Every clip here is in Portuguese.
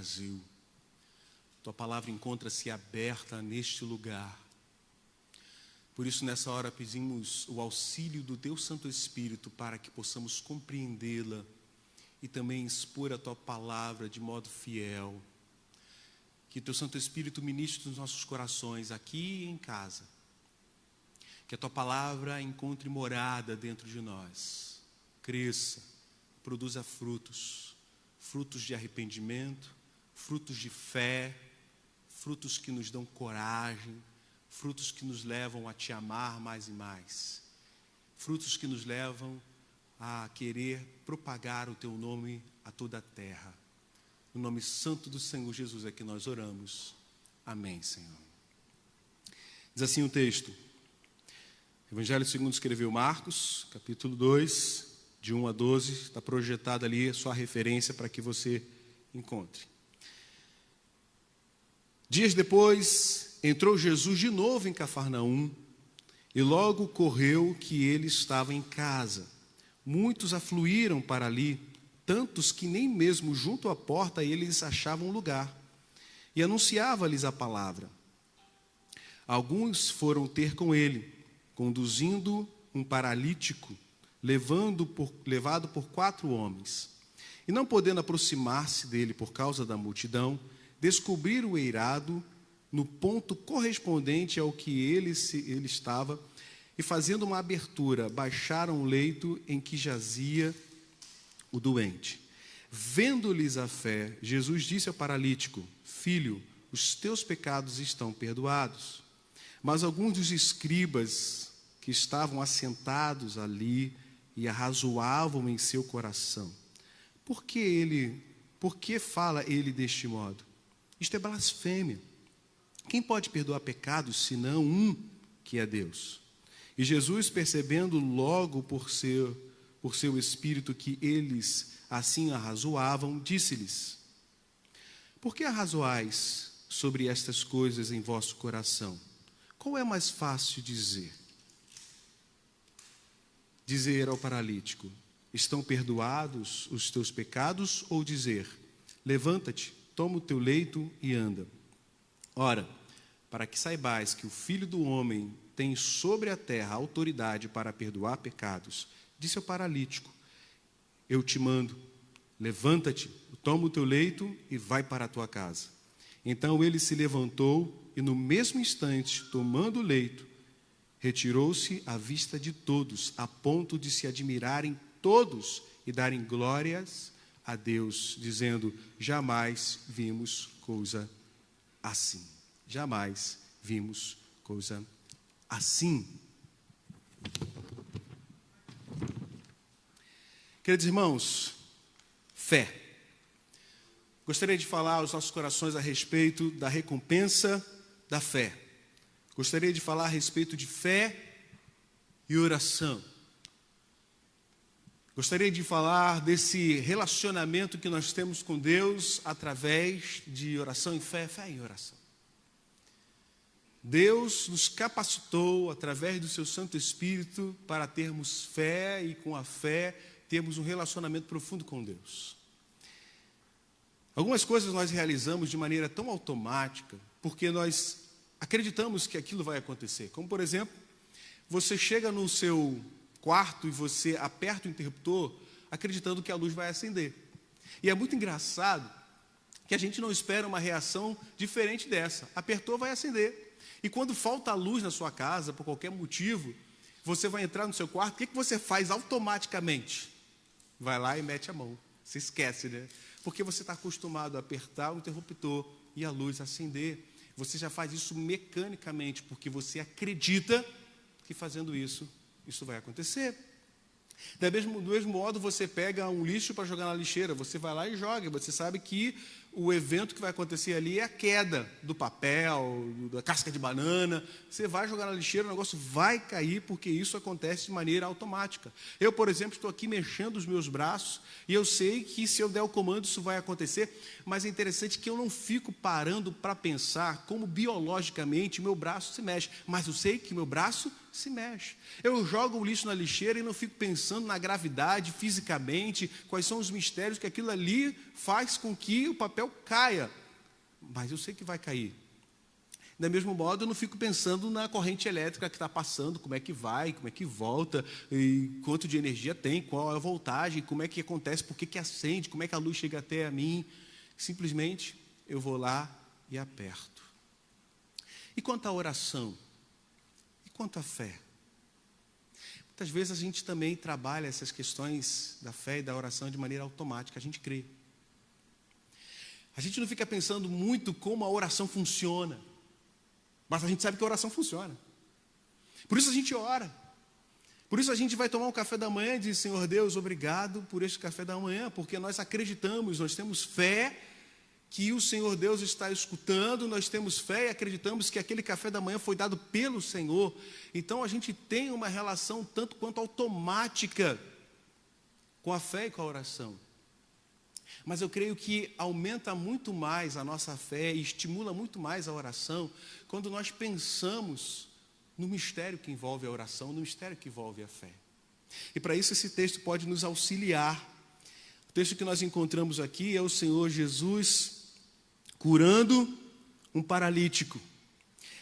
Brasil. Tua palavra encontra-se aberta neste lugar. Por isso, nessa hora, pedimos o auxílio do Teu Santo Espírito para que possamos compreendê-la e também expor a Tua palavra de modo fiel. Que Teu Santo Espírito ministre nos nossos corações, aqui e em casa. Que a Tua palavra encontre morada dentro de nós. Cresça, produza frutos. Frutos de arrependimento, frutos de fé, frutos que nos dão coragem, frutos que nos levam a Te amar mais e mais, frutos que nos levam a querer propagar o Teu nome a toda a terra. No nome santo do Senhor Jesus é que nós oramos. Amém, Senhor. Diz assim o texto. Evangelho segundo escreveu Marcos, capítulo 2, de 1 a 12, está projetada ali a sua referência para que você encontre. Dias depois, entrou Jesus de novo em Cafarnaum, e logo correu que ele estava em casa. Muitos afluíram para ali, tantos que nem mesmo junto à porta eles achavam lugar, e anunciava-lhes a palavra. Alguns foram ter com ele, conduzindo um paralítico, levado por 4 homens. E não podendo aproximar-se dele por causa da multidão, descobriram o eirado no ponto correspondente ao que ele estava, e fazendo uma abertura, baixaram o leito em que jazia o doente. Vendo-lhes a fé, Jesus disse ao paralítico: Filho, os teus pecados estão perdoados. Mas alguns dos escribas que estavam assentados ali e arrazoavam em seu coração: Por que fala ele deste modo? Isto é blasfêmia. Quem pode perdoar pecados, senão um, que é Deus? E Jesus, percebendo logo por seu espírito que eles assim arrazoavam, disse-lhes: Por que arrazoais sobre estas coisas em vosso coração? Qual é mais fácil dizer? Dizer ao paralítico: Estão perdoados os teus pecados? Ou dizer: Levanta-te, toma o teu leito e anda. Ora, para que saibais que o Filho do Homem tem sobre a terra autoridade para perdoar pecados, disse ao paralítico: Eu te mando, levanta-te, toma o teu leito e vai para a tua casa. Então ele se levantou e no mesmo instante, tomando o leito, retirou-se à vista de todos, a ponto de se admirarem todos e darem glórias a Deus, dizendo: Jamais vimos coisa assim. Jamais vimos coisa assim. Queridos irmãos, fé. Gostaria de falar aos nossos corações a respeito da recompensa da fé. Gostaria de falar a respeito de fé e oração. Gostaria de falar desse relacionamento que nós temos com Deus através de oração e fé, fé e oração. Deus nos capacitou através do seu Santo Espírito para termos fé e com a fé termos um relacionamento profundo com Deus. Algumas coisas nós realizamos de maneira tão automática porque nós acreditamos que aquilo vai acontecer. Como, por exemplo, você chega no seu quarto e você aperta o interruptor acreditando que a luz vai acender. E é muito engraçado que a gente não espera uma reação diferente dessa. Apertou, vai acender. E quando falta a luz na sua casa, por qualquer motivo, você vai entrar no seu quarto, o que você faz automaticamente? Vai lá e mete a mão. Você esquece, né? Porque você está acostumado a apertar o interruptor e a luz acender. Você já faz isso mecanicamente, porque você acredita que fazendo isso vai acontecer. Do mesmo modo, você pega um lixo para jogar na lixeira, você vai lá e joga, você sabe que o evento que vai acontecer ali é a queda do papel, da casca de banana, você vai jogar na lixeira, o negócio vai cair, porque isso acontece de maneira automática. Eu, por exemplo, estou aqui mexendo os meus braços, e eu sei que se eu der o comando isso vai acontecer, mas é interessante que eu não fico parando para pensar como biologicamente o meu braço se mexe, mas eu sei que meu braço se mexe. Eu jogo o lixo na lixeira e não fico pensando na gravidade, fisicamente, quais são os mistérios que aquilo ali faz com que o papel caia. Mas eu sei que vai cair. Da mesmo modo, eu não fico pensando na corrente elétrica que está passando, como é que vai, como é que volta, e quanto de energia tem, qual é a voltagem, como é que acontece, por que acende, como é que a luz chega até a mim. Simplesmente, eu vou lá e aperto. E quanto à oração? E quanto à fé? Muitas vezes a gente também trabalha essas questões da fé e da oração de maneira automática, a gente crê. A gente não fica pensando muito como a oração funciona, mas a gente sabe que a oração funciona. Por isso a gente ora. Por isso a gente vai tomar um café da manhã e diz: Senhor Deus, obrigado por este café da manhã, porque nós acreditamos, nós temos fé que o Senhor Deus está escutando, nós temos fé e acreditamos que aquele café da manhã foi dado pelo Senhor. Então a gente tem uma relação tanto quanto automática com a fé e com a oração. Mas eu creio que aumenta muito mais a nossa fé e estimula muito mais a oração quando nós pensamos no mistério que envolve a oração, no mistério que envolve a fé. E para isso esse texto pode nos auxiliar. O texto que nós encontramos aqui é o Senhor Jesus curando um paralítico.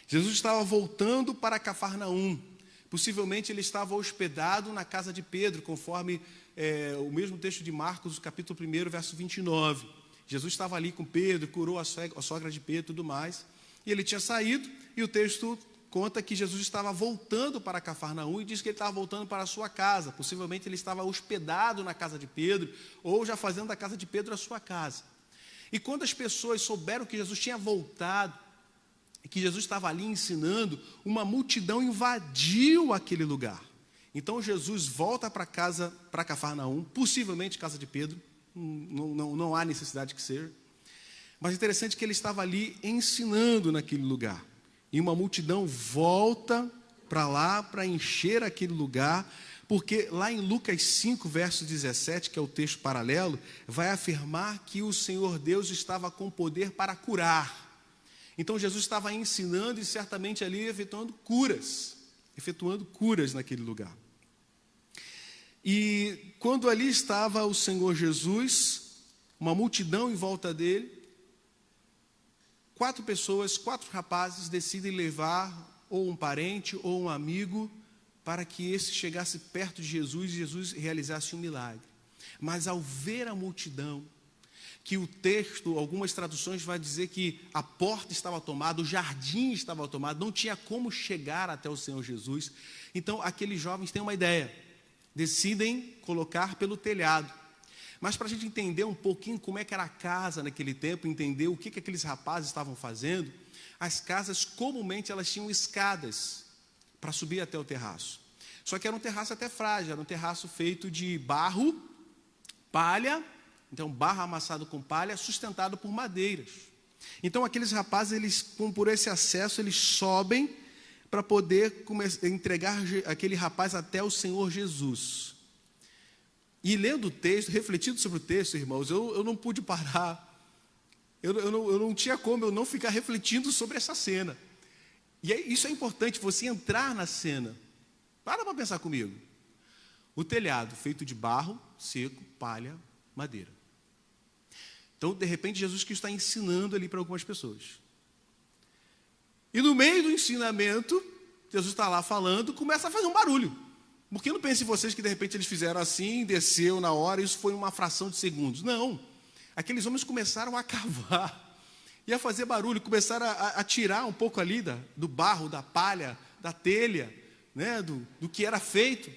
Jesus estava voltando para Cafarnaum. Possivelmente ele estava hospedado na casa de Pedro, conforme o mesmo texto de Marcos, capítulo 1, verso 29. Jesus estava ali com Pedro, curou a sogra de Pedro e tudo mais. E ele tinha saído, e o texto conta que Jesus estava voltando para Cafarnaum e diz que ele estava voltando para a sua casa. Possivelmente ele estava hospedado na casa de Pedro, ou já fazendo da casa de Pedro a sua casa. E quando as pessoas souberam que Jesus tinha voltado, e que Jesus estava ali ensinando, uma multidão invadiu aquele lugar. Então Jesus volta para casa, para Cafarnaum, possivelmente casa de Pedro, não há necessidade que seja. Mas é interessante que ele estava ali ensinando naquele lugar. E uma multidão volta para lá para encher aquele lugar, porque lá em Lucas 5, verso 17, que é o texto paralelo, vai afirmar que o Senhor Deus estava com poder para curar. Então Jesus estava ensinando e certamente ali efetuando curas naquele lugar. E quando ali estava o Senhor Jesus, uma multidão em volta dele, 4 rapazes decidem levar ou um parente ou um amigo para que esse chegasse perto de Jesus e Jesus realizasse um milagre. Mas ao ver a multidão, que o texto, algumas traduções vai dizer que a porta estava tomada, o jardim estava tomado, não tinha como chegar até o Senhor Jesus. Então aqueles jovens têm uma ideia, decidem colocar pelo telhado. Mas para a gente entender um pouquinho como é que era a casa naquele tempo, entender o que aqueles rapazes estavam fazendo, as casas comumente elas tinham escadas para subir até o terraço. Só que era um terraço até frágil, era um terraço feito de barro, palha, então barro amassado com palha, sustentado por madeiras. Então aqueles rapazes, eles, por esse acesso, eles sobem para poder entregar aquele rapaz até o Senhor Jesus. E lendo o texto, refletindo sobre o texto, irmãos, eu não pude parar, eu não tinha como eu não ficar refletindo sobre essa cena. E isso é importante, você entrar na cena. Para pensar comigo. O telhado feito de barro, seco, palha, madeira. Então, de repente, Jesus que está ensinando ali para algumas pessoas. E no meio do ensinamento, Jesus está lá falando, começa a fazer um barulho. Porque não pensem vocês que de repente eles fizeram assim, desceu na hora, e isso foi uma fração de segundos. Não. Aqueles homens começaram a cavar e a fazer barulho, começaram a tirar um pouco ali do barro, da palha, da telha, né, do que era feito.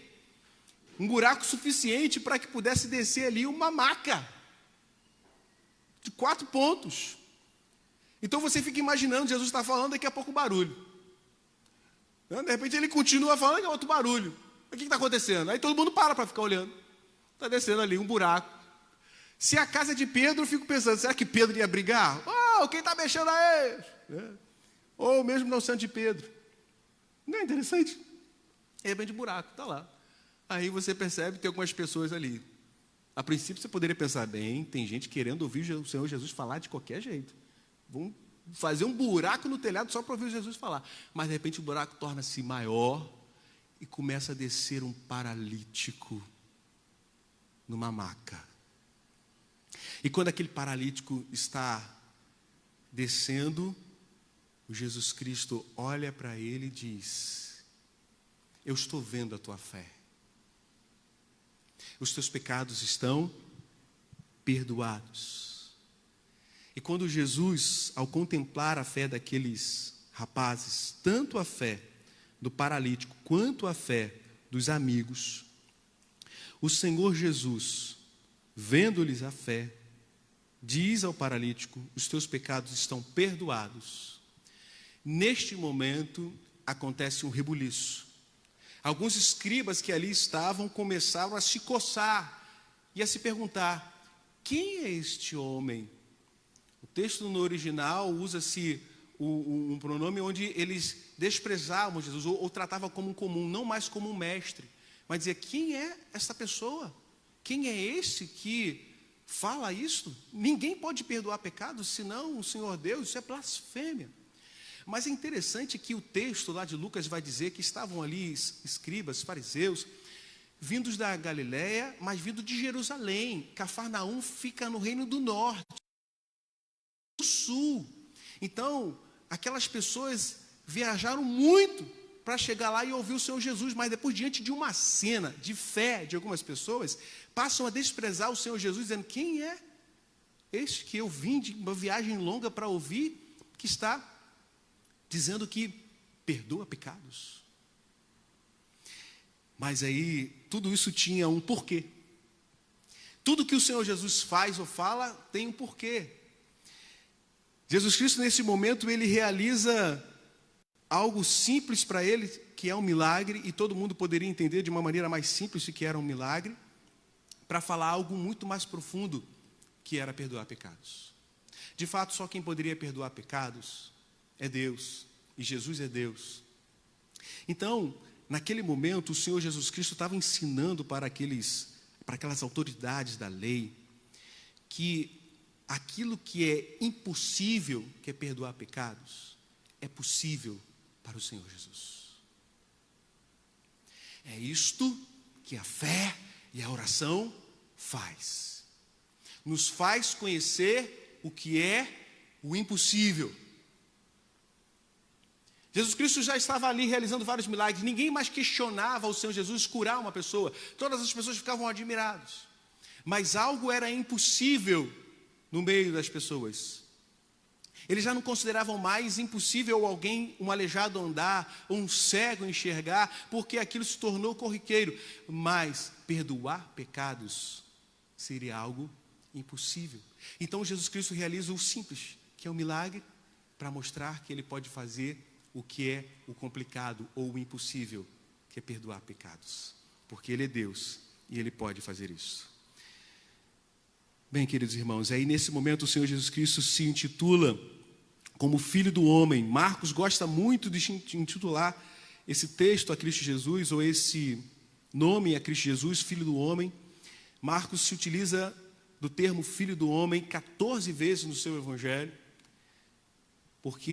Um buraco suficiente para que pudesse descer ali uma maca de 4 pontos. Então você fica imaginando, Jesus está falando, daqui a pouco barulho. De repente ele continua falando, daqui a outro barulho. O que está acontecendo? Aí todo mundo para ficar olhando. Está descendo ali um buraco. Se a casa é de Pedro, eu fico pensando, será que Pedro ia brigar? Oh, quem está mexendo aí? Ou mesmo não sendo de Pedro. Não é interessante? De repente o buraco está lá. Aí você percebe que tem algumas pessoas ali. A princípio você poderia pensar, bem, tem gente querendo ouvir o Senhor Jesus falar de qualquer jeito. Vamos fazer um buraco no telhado só para ouvir Jesus falar. Mas de repente o buraco torna-se maior e começa a descer um paralítico numa maca. E quando aquele paralítico está descendo, o Jesus Cristo olha para ele e diz: eu estou vendo a tua fé. Os teus pecados estão perdoados. E quando Jesus, ao contemplar a fé daqueles rapazes, tanto a fé do paralítico quanto a fé dos amigos, o Senhor Jesus, vendo-lhes a fé, diz ao paralítico: os teus pecados estão perdoados. Neste momento acontece um rebuliço. Alguns escribas que ali estavam começaram a se coçar e a se perguntar: quem é este homem? O texto no original usa-se um pronome onde eles desprezavam Jesus, ou tratavam como um comum, não mais como um mestre, mas dizia: quem é essa pessoa? Quem é esse que fala isso? Ninguém pode perdoar pecados senão o Senhor Deus. Isso é blasfêmia. Mas é interessante que o texto lá de Lucas vai dizer que estavam ali escribas, fariseus, vindos da Galiléia, mas vindos de Jerusalém. Cafarnaum fica no reino do norte, do sul. Então, aquelas pessoas viajaram muito para chegar lá e ouvir o Senhor Jesus, mas depois, diante de uma cena de fé de algumas pessoas, passam a desprezar o Senhor Jesus, dizendo: quem é este que eu vim de uma viagem longa para ouvir, que está dizendo que perdoa pecados? Mas aí, tudo isso tinha um porquê. Tudo que o Senhor Jesus faz ou fala tem um porquê. Jesus Cristo, nesse momento, ele realiza algo simples para ele, que é um milagre, e todo mundo poderia entender de uma maneira mais simples que era um milagre, para falar algo muito mais profundo, que era perdoar pecados. De fato, só quem poderia perdoar pecados é Deus, e Jesus é Deus. Então, naquele momento, o Senhor Jesus Cristo estava ensinando para aquelas autoridades da lei, que aquilo que é impossível, que é perdoar pecados, é possível para o Senhor Jesus. É isto que a fé e a oração faz. Nos faz conhecer o que é o impossível. Jesus Cristo já estava ali realizando vários milagres. Ninguém mais questionava o Senhor Jesus curar uma pessoa. Todas as pessoas ficavam admiradas. Mas algo era impossível no meio das pessoas. Eles já não consideravam mais impossível alguém, um aleijado andar, um cego enxergar, porque aquilo se tornou corriqueiro. Mas perdoar pecados seria algo impossível. Então Jesus Cristo realiza o simples, que é o milagre, para mostrar que ele pode fazer o que é o complicado ou o impossível, que é perdoar pecados. Porque ele é Deus e ele pode fazer isso. Bem, queridos irmãos, aí nesse momento o Senhor Jesus Cristo se intitula como Filho do Homem. Marcos gosta muito de intitular esse texto a Cristo Jesus, ou esse nome a Cristo Jesus, Filho do Homem. Marcos se utiliza do termo Filho do Homem 14 vezes no seu Evangelho, porque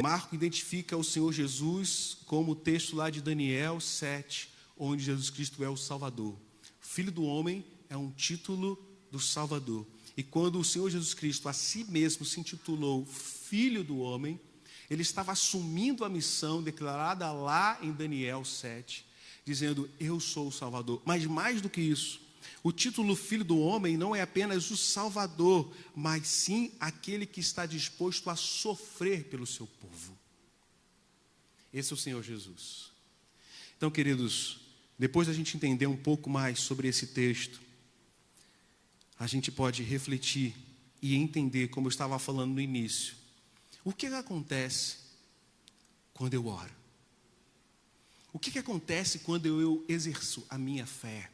Marcos identifica o Senhor Jesus como o texto lá de Daniel 7, onde Jesus Cristo é o Salvador. Filho do Homem é um título do Salvador. E quando o Senhor Jesus Cristo a si mesmo se intitulou Filho do Homem, ele estava assumindo a missão declarada lá em Daniel 7, dizendo: eu sou o Salvador. Mas mais do que isso, o título Filho do Homem não é apenas o Salvador, mas sim aquele que está disposto a sofrer pelo seu povo. Esse é o Senhor Jesus. Então, queridos, depois da gente entender um pouco mais sobre esse texto, a gente pode refletir e entender, como eu estava falando no início, o que acontece quando eu oro? O que acontece quando eu exerço a minha fé?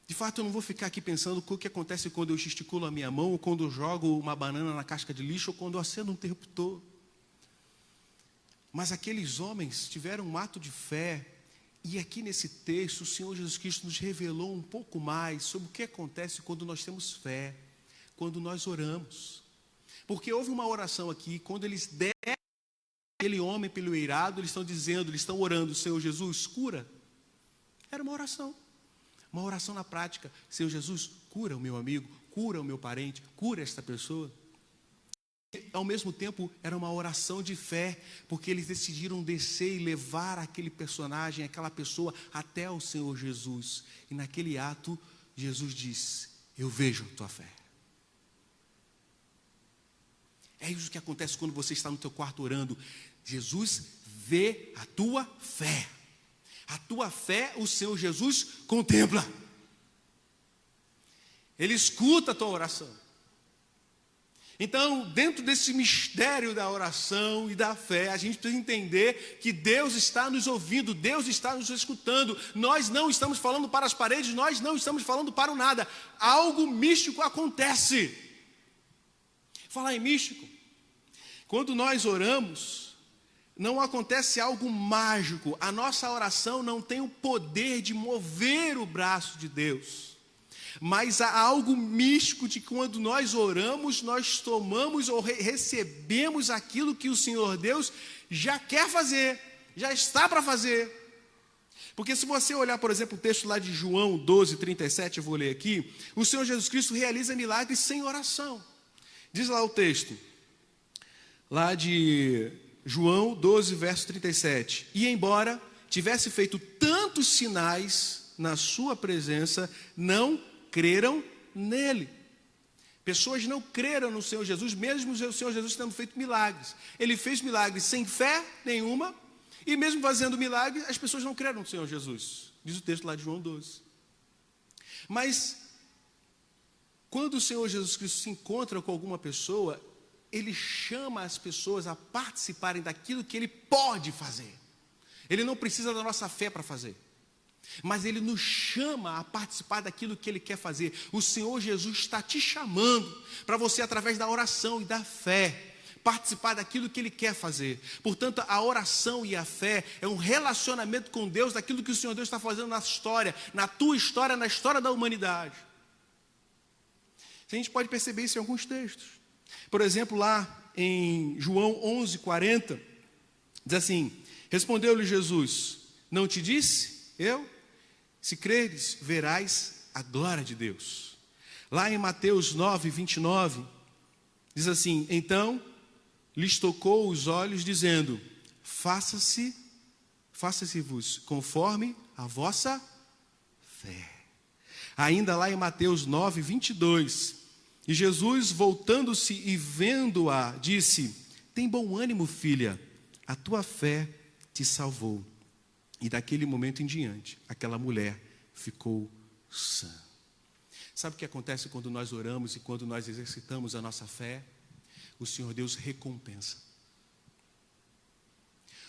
De fato, eu não vou ficar aqui pensando o que acontece quando eu gesticulo a minha mão, ou quando eu jogo uma banana na casca de lixo, ou quando eu acendo um interruptor. Mas aqueles homens tiveram um ato de fé, e aqui nesse texto o Senhor Jesus Cristo nos revelou um pouco mais sobre o que acontece quando nós temos fé, quando nós oramos. Porque houve uma oração aqui, quando eles deram aquele homem pelo eirado, eles estão orando, Senhor Jesus, cura. Era uma oração na prática. Senhor Jesus, cura o meu amigo, cura o meu parente, cura esta pessoa. E, ao mesmo tempo, era uma oração de fé, porque eles decidiram descer e levar aquele personagem, aquela pessoa, até o Senhor Jesus. E naquele ato, Jesus disse, eu vejo a tua fé. É isso que acontece quando você está no teu quarto orando. Jesus vê a tua fé. A tua fé, o Senhor Jesus contempla. Ele escuta a tua oração. Então, dentro desse mistério da oração e da fé, a gente precisa entender que Deus está nos ouvindo, Deus está nos escutando. Nós não estamos falando para as paredes, nós não estamos falando para o nada. Algo místico acontece. Falar em místico, quando nós oramos, não acontece algo mágico. A nossa oração não tem o poder de mover o braço de Deus. Mas há algo místico de que quando nós oramos, nós tomamos ou recebemos aquilo que o Senhor Deus já quer fazer, já está para fazer. Porque se você olhar, por exemplo, o texto lá de João 12, 37, eu vou ler aqui, o Senhor Jesus Cristo realiza milagres sem oração. Diz lá o texto, lá de João 12, verso 37. E embora tivesse feito tantos sinais na sua presença, não creram nele. Pessoas não creram no Senhor Jesus, mesmo o Senhor Jesus tendo feito milagres. Ele fez milagres sem fé nenhuma, e mesmo fazendo milagres, as pessoas não creram no Senhor Jesus. Diz o texto lá de João 12. Mas, quando o Senhor Jesus Cristo se encontra com alguma pessoa, Ele chama as pessoas a participarem daquilo que Ele pode fazer. Ele não precisa da nossa fé para fazer. Mas Ele nos chama a participar daquilo que Ele quer fazer. O Senhor Jesus está te chamando para você, através da oração e da fé, participar daquilo que Ele quer fazer. Portanto, a oração e a fé é um relacionamento com Deus, daquilo que o Senhor Deus está fazendo na história, na tua história, na história da humanidade. A gente pode perceber isso em alguns textos. Por exemplo, lá em João 11, 40, diz assim, respondeu-lhe Jesus, não te disse? Eu? Se creres, verás a glória de Deus. Lá em Mateus 9, 29, diz assim, então lhes tocou os olhos, dizendo, faça-se-vos conforme a vossa fé. Ainda lá em Mateus 9, 22, e Jesus, voltando-se e vendo-a, disse, tem bom ânimo, filha, a tua fé te salvou. E daquele momento em diante, aquela mulher ficou sã. Sabe o que acontece quando nós oramos e quando nós exercitamos a nossa fé? O Senhor Deus recompensa.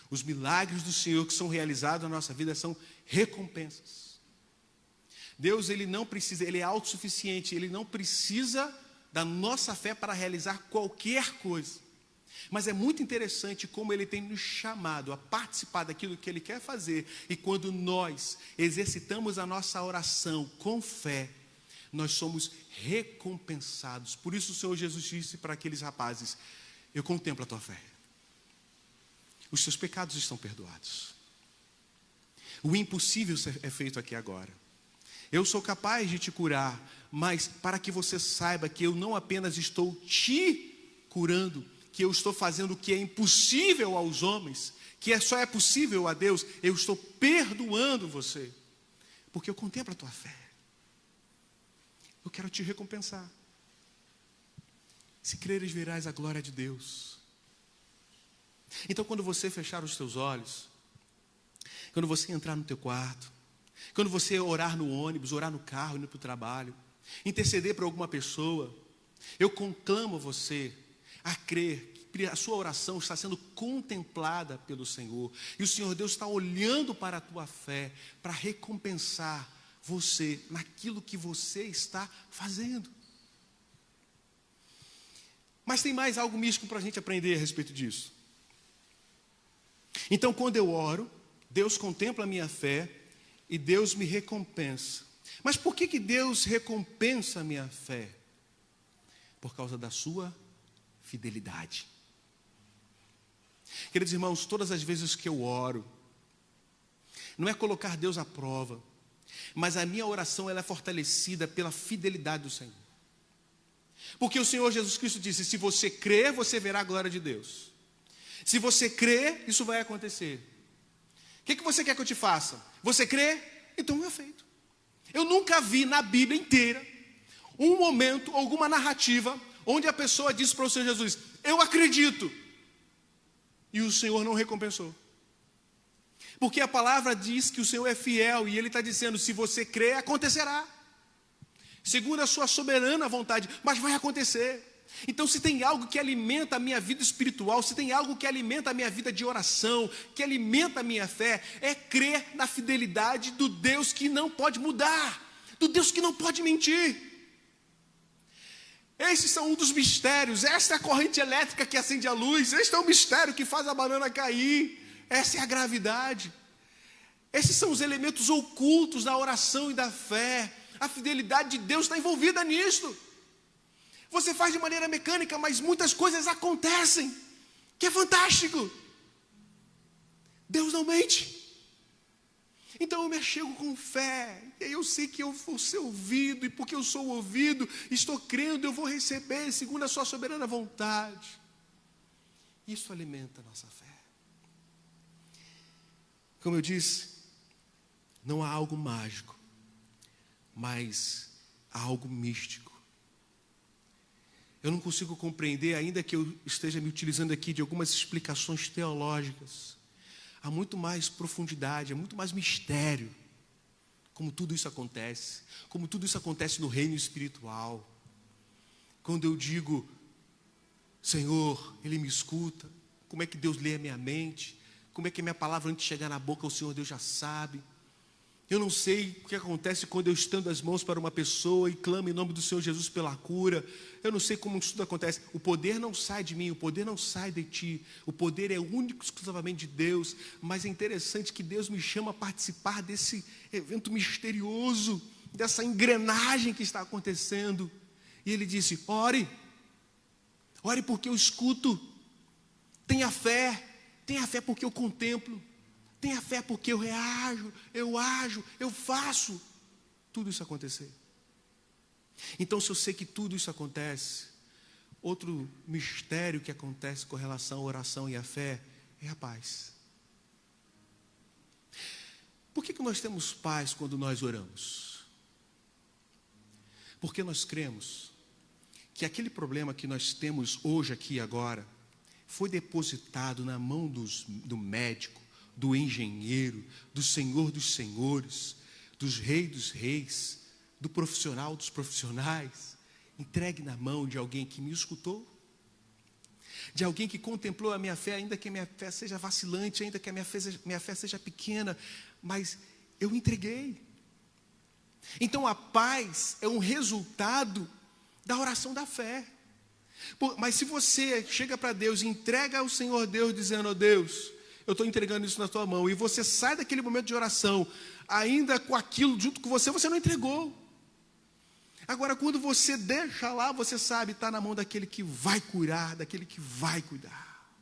Os milagres do Senhor que são realizados na nossa vida são recompensas. Deus, Ele não precisa, Ele é autossuficiente, Ele não precisa da nossa fé para realizar qualquer coisa. Mas é muito interessante como Ele tem nos chamado a participar daquilo que Ele quer fazer. E quando nós exercitamos a nossa oração com fé, nós somos recompensados. Por isso o Senhor Jesus disse para aqueles rapazes, eu contemplo a tua fé. Os seus pecados estão perdoados. O impossível é feito aqui agora. Eu sou capaz de te curar, mas para que você saiba que eu não apenas estou te curando, que eu estou fazendo o que é impossível aos homens, que só é possível a Deus, eu estou perdoando você, porque eu contemplo a tua fé. Eu quero te recompensar. Se creres, verás a glória de Deus. Então, quando você fechar os teus olhos, quando você entrar no teu quarto, quando você orar no ônibus, orar no carro, indo para o trabalho, interceder para alguma pessoa, eu conclamo você a crer que a sua oração está sendo contemplada pelo Senhor. E o Senhor Deus está olhando para a tua fé, para recompensar você naquilo que você está fazendo. Mas tem mais algo místico para a gente aprender a respeito disso. Então, quando eu oro, Deus contempla a minha fé e Deus me recompensa. Mas por que Deus recompensa a minha fé? Por causa da sua fidelidade. Queridos irmãos, todas as vezes que eu oro, não é colocar Deus à prova, mas a minha oração ela é fortalecida pela fidelidade do Senhor. Porque o Senhor Jesus Cristo disse: se você crer, você verá a glória de Deus. Se você crer, isso vai acontecer. O que você quer que eu te faça? Você crê? Então é feito. Eu nunca vi na Bíblia inteira um momento, alguma narrativa, onde a pessoa disse para o Senhor Jesus: eu acredito, e o Senhor não recompensou. Porque a palavra diz que o Senhor é fiel, e Ele está dizendo: se você crer, acontecerá, segundo a sua soberana vontade, mas vai acontecer. Então, se tem algo que alimenta a minha vida espiritual, se tem algo que alimenta a minha vida de oração, que alimenta a minha fé, é crer na fidelidade do Deus que não pode mudar, do Deus que não pode mentir. Esses são um dos mistérios. Esta é a corrente elétrica que acende a luz. Este é o mistério que faz a banana cair. Essa é a gravidade. Esses são os elementos ocultos da oração e da fé. A fidelidade de Deus está envolvida nisto. Você faz de maneira mecânica, mas muitas coisas acontecem, que é fantástico. Deus não mente. Então eu me achego com fé, e aí eu sei que eu vou ser ouvido, e porque eu sou ouvido, estou crendo, eu vou receber segundo a sua soberana vontade. Isso alimenta a nossa fé. Como eu disse, não há algo mágico, mas há algo místico. Eu não consigo compreender, ainda que eu esteja me utilizando aqui de algumas explicações teológicas. Há muito mais profundidade, há muito mais mistério. Como tudo isso acontece. Como tudo isso acontece no reino espiritual. Quando eu digo: Senhor, Ele me escuta. Como é que Deus lê a minha mente? Como é que a minha palavra, antes de chegar na boca, o Senhor Deus já sabe. Eu não sei o que acontece quando eu estendo as mãos para uma pessoa e clamo em nome do Senhor Jesus pela cura. Eu não sei como isso tudo acontece. O poder não sai de mim, o poder não sai de ti. O poder é único, exclusivamente de Deus. Mas é interessante que Deus me chama a participar desse evento misterioso, dessa engrenagem que está acontecendo. E Ele disse: ore. Ore porque eu escuto. Tenha fé porque eu contemplo. Tenha fé porque eu reajo, eu ajo, eu faço tudo isso acontecer. Então, se eu sei que tudo isso acontece, outro mistério que acontece com relação à oração e à fé é a paz. Por que nós temos paz quando nós oramos? Porque nós cremos que aquele problema que nós temos hoje aqui agora foi depositado na mão do médico, do engenheiro, do Senhor dos senhores, dos reis dos reis, do profissional dos profissionais, entregue na mão de alguém que me escutou, de alguém que contemplou a minha fé, ainda que a minha fé seja vacilante, ainda que a minha fé seja pequena, mas eu entreguei. Então a paz é um resultado da oração da fé. Mas se você chega para Deus e entrega ao Senhor Deus, dizendo: ó Deus, eu estou entregando isso na tua mão, e você sai daquele momento de oração, ainda com aquilo junto com você, você não entregou. Agora, quando você deixa lá, você sabe, está na mão daquele que vai curar, daquele que vai cuidar.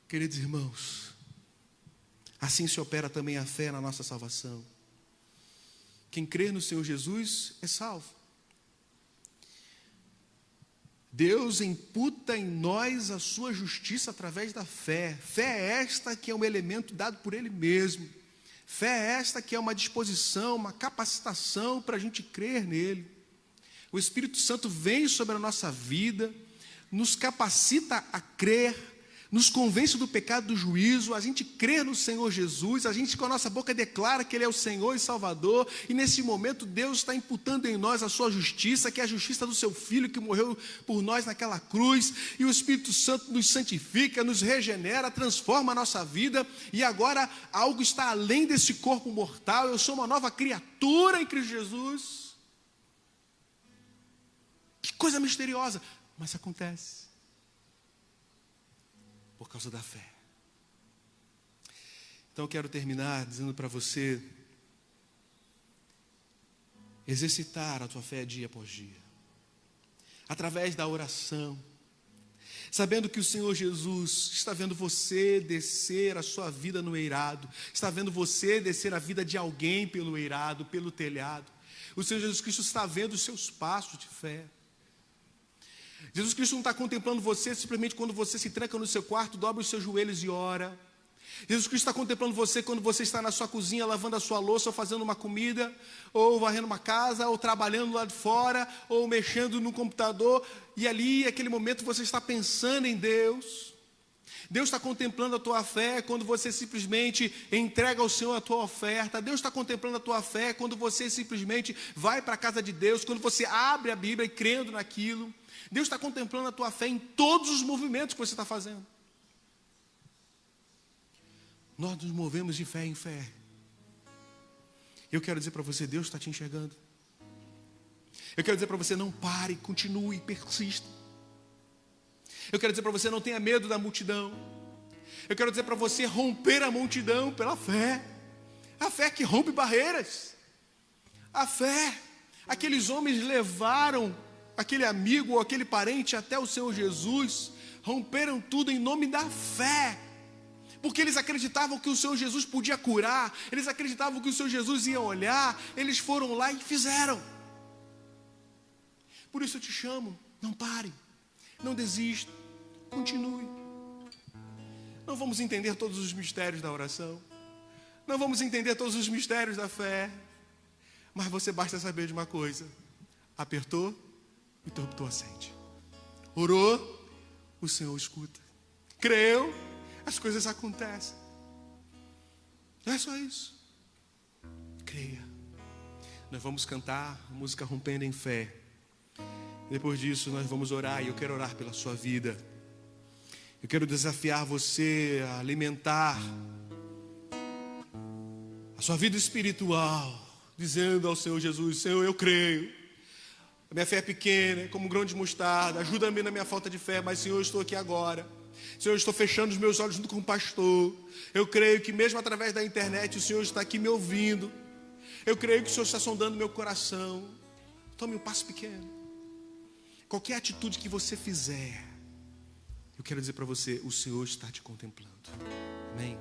Queridos irmãos, assim se opera também a fé na nossa salvação. Quem crê no Senhor Jesus é salvo. Deus imputa em nós a sua justiça através da fé. Fé é esta que é um elemento dado por Ele mesmo. Fé é esta que é uma disposição, uma capacitação para a gente crer nele. O Espírito Santo vem sobre a nossa vida, nos capacita a crer, nos convence do pecado, do juízo, a gente crê no Senhor Jesus, a gente com a nossa boca declara que Ele é o Senhor e Salvador, e nesse momento Deus está imputando em nós a sua justiça, que é a justiça do seu Filho que morreu por nós naquela cruz, e o Espírito Santo nos santifica, nos regenera, transforma a nossa vida, e agora algo está além desse corpo mortal, eu sou uma nova criatura em Cristo Jesus. Que coisa misteriosa, mas acontece. Por causa da fé. Então eu quero terminar dizendo para você exercitar a tua fé dia após dia, através da oração, sabendo que o Senhor Jesus está vendo você descer a sua vida no eirado, está vendo você descer a vida de alguém pelo eirado, pelo telhado. O Senhor Jesus Cristo está vendo os seus passos de fé. Jesus Cristo não está contemplando você simplesmente quando você se tranca no seu quarto, dobra os seus joelhos e ora. Jesus Cristo está contemplando você quando você está na sua cozinha, lavando a sua louça, ou fazendo uma comida, ou varrendo uma casa, ou trabalhando lá de fora, ou mexendo no computador, e ali, naquele momento, você está pensando em Deus. Deus está contemplando a tua fé quando você simplesmente entrega ao Senhor a tua oferta. Deus está contemplando a tua fé quando você simplesmente vai para a casa de Deus, quando você abre a Bíblia e crendo naquilo. Deus está contemplando a tua fé em todos os movimentos que você está fazendo. Nós nos movemos de fé em fé. Eu quero dizer para você, Deus está te enxergando. Eu quero dizer para você, não pare, continue, persista. Eu quero dizer para você, não tenha medo da multidão. Eu quero dizer para você, romper a multidão pela fé. A fé que rompe barreiras. A fé. Aqueles homens levaram aquele amigo ou aquele parente até o Senhor Jesus. Romperam tudo em nome da fé. Porque eles acreditavam que o Senhor Jesus podia curar, eles acreditavam que o Senhor Jesus ia olhar, eles foram lá e fizeram. Por isso eu te chamo, não pare, não desista, continue. Não vamos entender todos os mistérios da oração, não vamos entender todos os mistérios da fé, mas você basta saber de uma coisa: apertou, o interruptor acende. Orou, o Senhor escuta. Creu, as coisas acontecem. Não é só isso. Creia. Nós vamos cantar a música Rompendo em Fé. Depois disso nós vamos orar, e eu quero orar pela sua vida. Eu quero desafiar você a alimentar a sua vida espiritual, dizendo ao Senhor Jesus: Senhor, eu creio. A minha fé é pequena, é como um grão de mostarda. Ajuda-me na minha falta de fé, mas Senhor, eu estou aqui agora. Senhor, eu estou fechando os meus olhos junto com o pastor. Eu creio que mesmo através da internet o Senhor está aqui me ouvindo. Eu creio que o Senhor está sondando meu coração. Tome um passo pequeno. Qualquer atitude que você fizer, eu quero dizer para você, o Senhor está te contemplando. Amém?